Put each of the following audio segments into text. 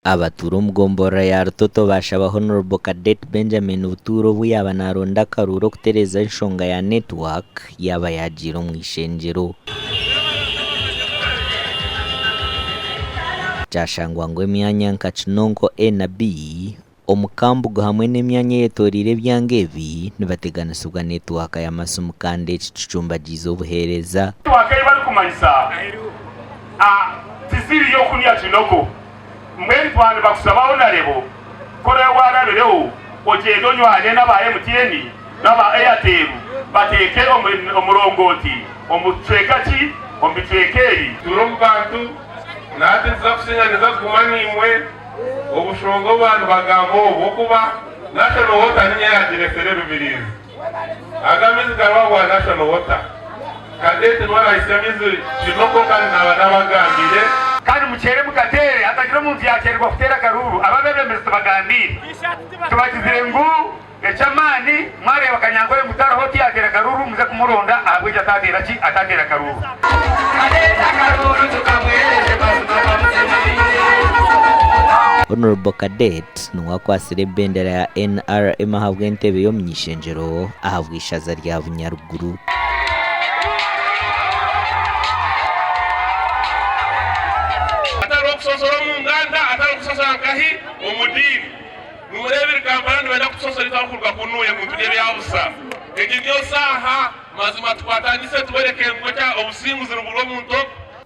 Abaturo mugombora ya Rutoto bashaba Honorable Cadet Benjamin Buturo buyaba naronda karuro kutereza inshonga ya network yaba yagiro mu ishenjero cyashangwa ngo emyanya nka Kinonko A na B omukambugo hamwe n'emyanya yetorire byangebi nibateganisubwa network ya masumu kandi cyicumba gizo buhereza wakaye bari kumanyisa tisiri yo kunya Kinonko mweri twane bakusaba onarebo kore warabereho ogendo nywanye n'aba MTN n'aba Airtel bateke omurongoti omutreka ki ombitrekeri turumbantu nati nzakusenyaneza kumanimwe obushongo bantu bagambo bokuba national water niye yadirefere rubirizi agamizi garwa national water kadete nwara isemizi Kinonko kandi n'abagambire kandi mukere mukatere atagira umuntu yakerwa kutera karuru ababebemeze tubagambire tubagizengu ecamani mware bakanyango yo mutara hoti yatera karuru muze kumuronda ahubwo atatera ki atatera karuru Honorable Cadet nuwakwasire bendera ya NRM ahabwa entebe yo mnyishenjero ahabwa ishaza rya Bunyaruguru kusosora mu nganda atari kusosora kahi umudiri nurebere kampani benda kusosora itakurwa kunuye mu turebe yabusa egiyo saha mazima twatandise tubereke ngo cya obusinguzi rubulo mu ndo.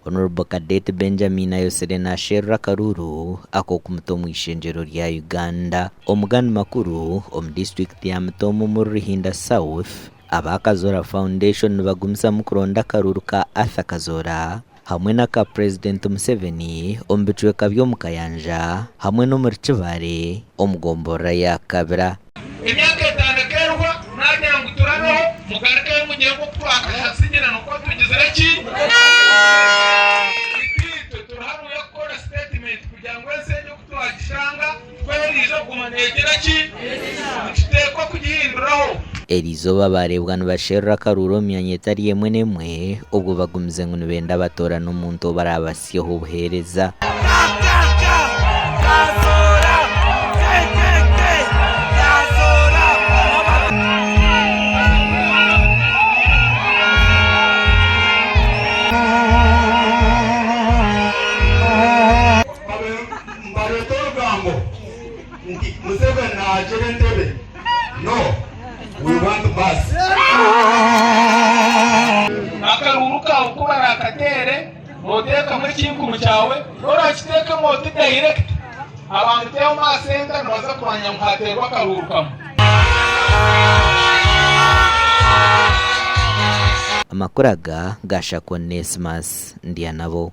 Honorable Cadet Benjamin Ayoserena Sherra Karuru ako kumutomu ishenjero rya Uganda omugani makuru district ya Mutomo muri Hinda South abakazora Foundation bagumisa mukuronda karuru ka Arthur Kazora hamwe na ka President Museveni ombitweka byo mukayanja hamwe no muri Kibare omugombora ya Kabira imyaka itanakerwa nagira ngo turano mugarike mugiye ko twaka hasigira no ko tugize iki turahanu yakora statement kugira ngo esenye kutwagishanga kwerizo kumanegera ki kiteko kugihinduraho Elizoba barebwana basherra karuro myanye tari yemwe nemwe ubwo bagumize ngo nibenda batora n'umuntu barabasiyeho buhereza Museveni na Jerentebe no we want to pass akaruruka uko barakatere moteka muri kingu cyawe ora kiteka moti direct abantu teo masenda noza kwanya muhaterwa akaruruka amakuraga gashako Nesmas ndiya nabo